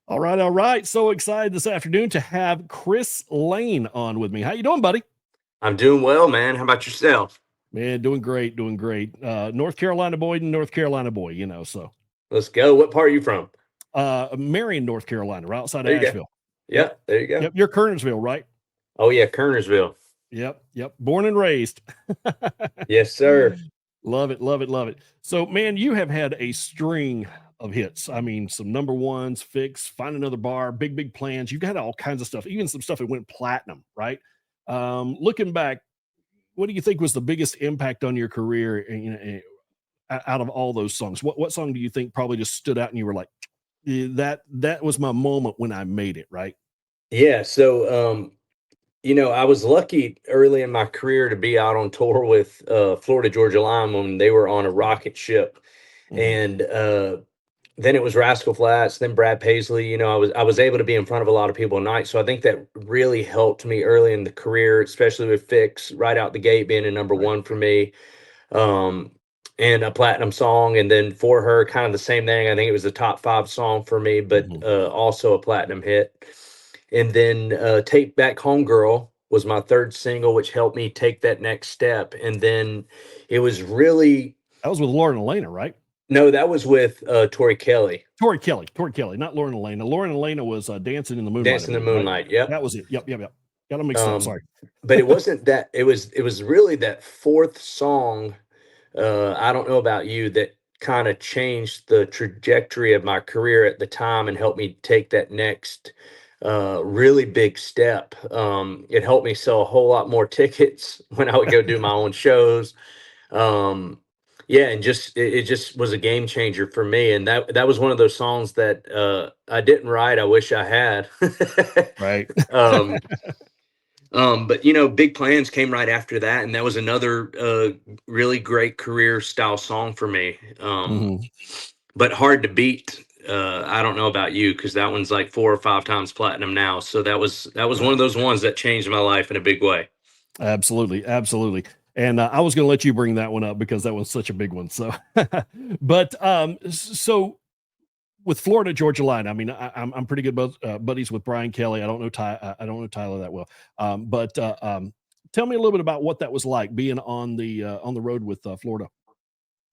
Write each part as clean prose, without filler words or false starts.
All right, all right. So excited this afternoon to have Chris Lane on with me. How you doing, buddy? I'm doing well, man. How about yourself? Man, doing great, doing great. North Carolina boy and North Carolina boy, so Let's go. What part are you from? Marion, North Carolina, right outside of There you go. Asheville. Yep. Yep, there you go. Yep. You're Kernersville, right? Oh yeah, Kernersville. Yep. Yep. Born and raised. Yes, sir. Love it, love it, love it. So, man, you have had a string of hits. I mean, some number ones, Fix, Find Another Bar, Big, Big Plans. You've had all kinds of stuff, even some stuff that went platinum, right? Looking back, what do you think was the biggest impact on your career, out of all those songs? What song do you think probably just stood out and you were like, that was my moment when I made it, right? Yeah, I was lucky early in my career to be out on tour with Florida Georgia Line when they were on a rocket ship. Mhm. And then it was Rascal Flatts, then Brad Paisley. I was able to be in front of a lot of people at night. So I think that really helped me early in the career, especially with Fix right out the gate being a number Right. one for me. um, and a platinum song. And then For Her, kind of the same thing. I think it was a top five song for me, but Mhm. also a platinum hit. And then Take Back Home Girl was my third single, which helped me take that next step. And then it was really, That was with Lauren Elena, right? no, that was with Tori Kelly, Tori Kelly, not Lauren Elena. Lauren Elena was Dancing in the Moonlight, I Dancing in the believe, right? Moonlight. Yep. That was it. Yep, yep, yep. Got them mixed up. Um, Sorry. but it wasn't that, it was really that fourth song. I don't know about you, that kind of changed the trajectory of my career at the time and helped me take that next really big step. It helped me sell a whole lot more tickets when I would go do my own shows. Um, yeah, and it just was a game changer for me. And that was one of those songs that I didn't write. I wish I had. Right. um, but Big Plans came right after that, and that was another really great career style song for me. Mhm. But hard to beat. I don't know about you, because that one's like 4 or 5 times platinum now. So that was one of Right. those ones that changed my life in a big way. Absolutely, absolutely. And I was going to let you bring that one up because that was such a big one. So, but so with Florida Georgia Line, I mean, I'm pretty good buddies with Brian Kelly. I don't know I don't know Tyler that well, but tell me a little bit about what that was like being on the road with Florida.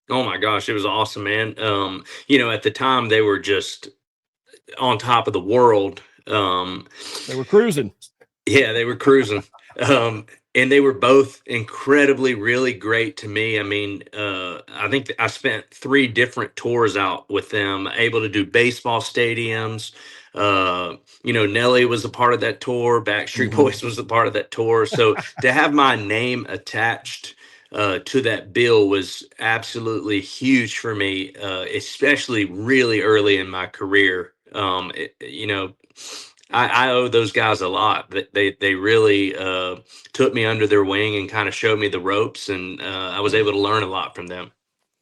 Oh my gosh, it was awesome, man. At the time they were just on top of the world. They were cruising. Yeah, they were cruising. And they were both incredibly, really great to me. I mean, I think I spent 3 different tours out with them, able to do baseball stadiums. Nelly was a part of that tour. Backstreet Hmm. Boys was a part of that tour. So to have my name attached to that bill was absolutely huge for me, especially really early in my career. I owe those guys a lot. They really took me under their wing and kind of showed me the ropes, and I was Yeah. able to learn a lot from them.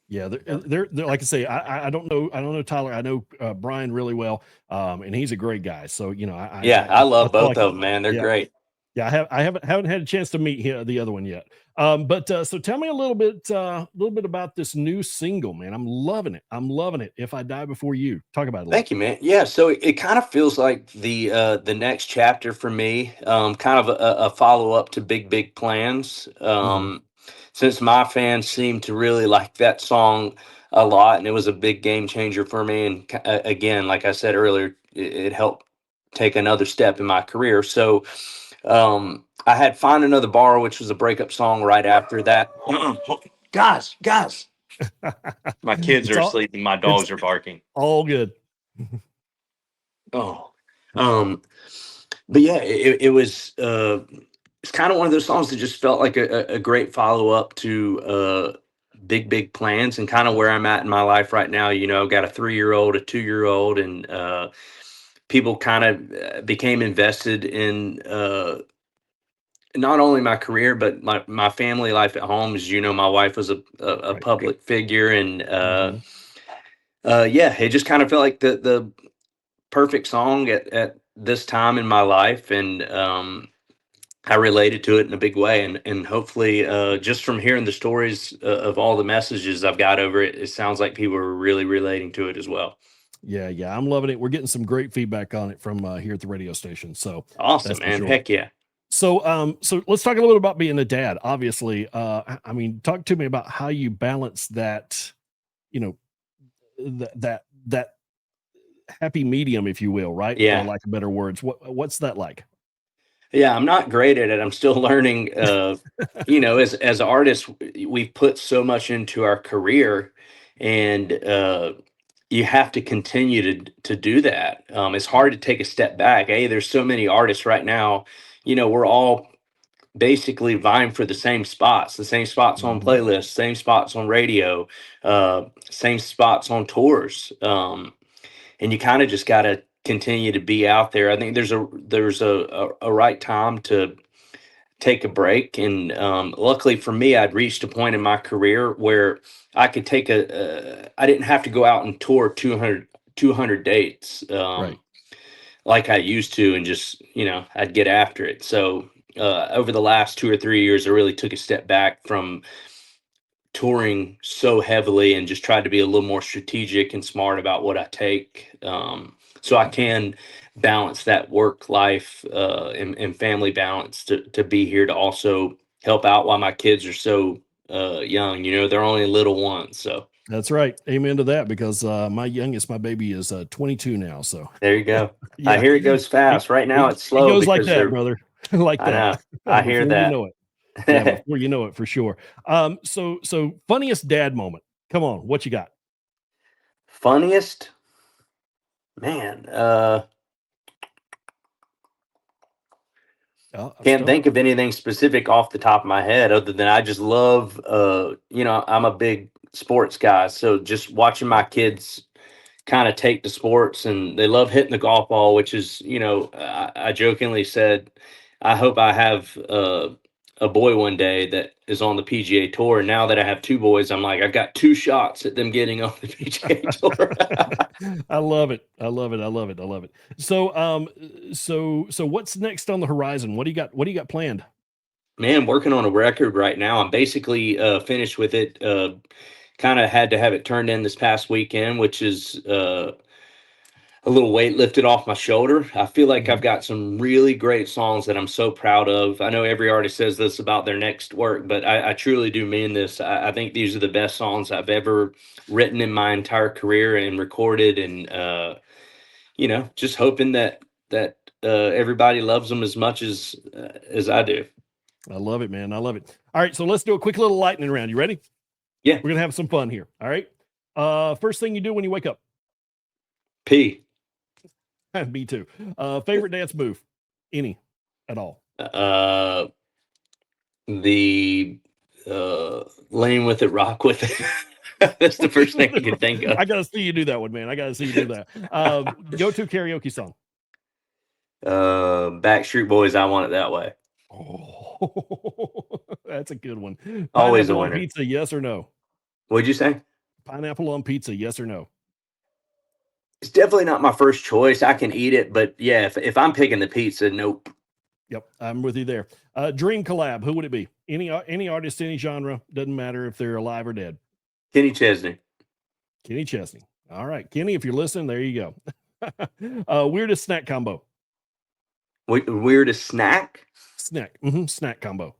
Yeah, they're like I say, I don't know Tyler. I know Brian really well, and he's a great guy. So Yeah, I I love feel both like, of them, man. They're yeah, great. yeah. I haven't had a chance to meet the other one yet. But so tell me a little bit about this new single, man. I'm loving it. I'm loving it. If I Die Before You, talk about it a little. Thank you, man. Yeah, so it kind of feels like the next chapter for me, kind of a follow up to Big Big Plans. Hmm. Since my fans seem to really like that song a lot, and it was a big game changer for me. And again, like I said earlier, it helped take another step in my career. So I had Find Another Bar, which was a breakup song right after that. Guys, my kids It's are all asleep and my it's dogs are barking. all good. Oh, um, but yeah, it was it's kind of one of those songs that just felt like a great follow up to Big Big Plans, and kind of where I'm at in my life right now. I've got a 3-year old, a 2-year old, and people kind of became invested in not only my career but my family life at home. As you know, my wife was a Right. public figure, and Hmm. yeah, it just kind of felt like the perfect song at this time in my life. And I related to it in a big way, and hopefully, just from hearing the stories of all the messages I've got over it, it sounds like people are really relating to it as well. Yeah, yeah, I'm loving it. We're getting some great feedback on it from here at the radio station. So Awesome, that's for man. sure. Heck yeah. So let's talk a little bit about being a dad. Obviously, I mean, talk to me about how you balance that, you know, that happy medium, if you will, right? For Yeah. lack of better words. What's that like? Yeah, I'm not great at it. I'm still learning. As artists, we've put so much into our career, and you have to continue to do that. It's hard to take a step back. Hey, there's so many artists right now. We're all basically vying for the same spots on Mhm. playlists, same spots on radio, same spots on tours. And you kind of just got to continue to be out there. I think there's a right time to take a break, and luckily for me, I'd reached a point in my career where I could I didn't have to go out and tour 200 dates Right. like I used to, and just I'd get after it. So over the last 2 or 3 years, I really took a step back from touring so heavily and just tried to be a little more strategic and smart about what I take, so I can balance that work life and family balance to be here to also help out while my kids are so young. They're only little ones. So That's right. Amen to that. Because my youngest, my baby, is 22 now. So there you go. I yeah, hear it goes it, fast. Right now it's it slow goes like because that, brother, like I that. know. I hear Before you that. know it. Yeah, before you know it, for sure. So funniest dad moment. Come on, what you got? Funniest, man. I'm Can't stumped. think of anything specific off the top of my head other than I just love, I'm a big sports guy. So just watching my Right. kids kind of take to sports, and they love hitting the golf ball, which is, I jokingly said, I hope I have a boy one day that is on the PGA Tour. And now that I have two boys, I'm like, I've got two shots at them getting on the PGA Tour. I love it. I love it. I love it. I love it. So what's next on the horizon? What do you got? What do you got planned? Man, working on a record right now. I'm basically finished with it. Kind of had to have it turned in this past weekend, which is a little weight lifted off my shoulder. I feel like I've Mhm. got some really great songs that I'm so proud of. I know every artist says this about their next work, but I truly do mean this. I think these are the best songs I've ever written in my entire career and recorded, and just hoping that everybody loves them as much as I do. I love it, man. I love it. All right, so let's do a quick little lightning round. You ready? Yeah, We're gonna have some fun here. All right. First thing you do when you wake up. P. Me too. Favorite dance move? Any at all? Uh, the Lane with it, rock with it. That's the first thing I can think of. I gotta see you do that one, man. I gotta see you do that. Go to karaoke song. Backstreet Boys, I Want It That Way. Oh, that's a good one. Always a Pineapple on winner. pizza, yes or no? What'd you say? Pineapple on pizza, yes or no? It's definitely not my first choice. I can eat it, but yeah, if I'm picking the pizza, nope. Yep, I'm with you there. Dream collab, who would it be? Any artist, any genre, doesn't matter if they're alive or dead. Kenny Chesney. Kenny Chesney. All right, Kenny, if you're listening, there you go. Weirdest snack combo. Weirdest snack? Snack combo.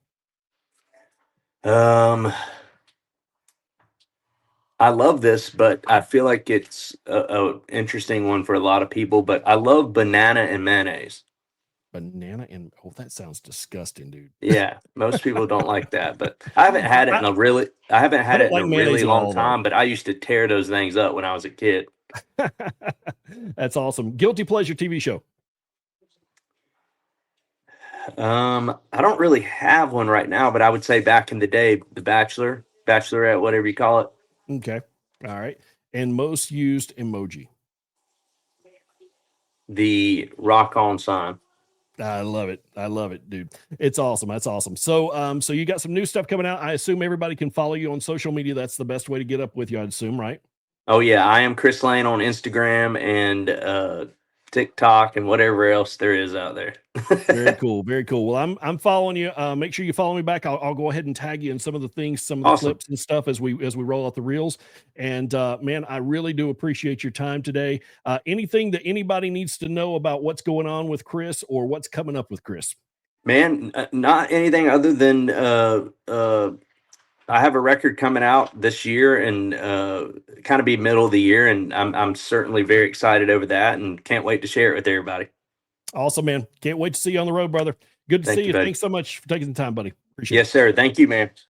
Um, I love this, but I feel like it's a interesting one for a lot of people. But I love banana and mayonnaise. Banana and oh, that sounds disgusting, dude. Yeah, most people don't like that, but I haven't had it I, in a really I haven't I had don't it in a like mayonnaise really at long all, though. time, but I used to tear those things up when I was a kid. That's awesome. Guilty pleasure TV show. I don't really have one right now, but I would say back in the day, The Bachelor, Bachelorette, whatever you call it, Okay. All right. And most used emoji. the rock on sign. I love it. I love it, dude. It's awesome. That's awesome. So you got some new stuff coming out. I assume everybody can follow you on social media. That's the best way to get up with you, I'd assume, right? Oh yeah, I am Chris Lane on Instagram and TikTok, and whatever else there is out there. Very cool. Very cool. Well, I'm following you. Make sure you follow me back. I'll go ahead and tag you in some of the things, some of the Awesome. clips and stuff as we roll out the reels. And man, I really do appreciate your time today. Anything that anybody needs to know about what's going on with Chris or what's coming up with Chris? Man, not anything other than I have a record coming out this year and kind of be middle of the year, and I'm certainly very excited over that and can't wait to share it with everybody. Awesome, man. Can't wait to see you on the road, brother. Good to see Thank you, you. buddy. Thanks so much for taking the time, buddy. Appreciate it. Yes, sir. Thank you, man.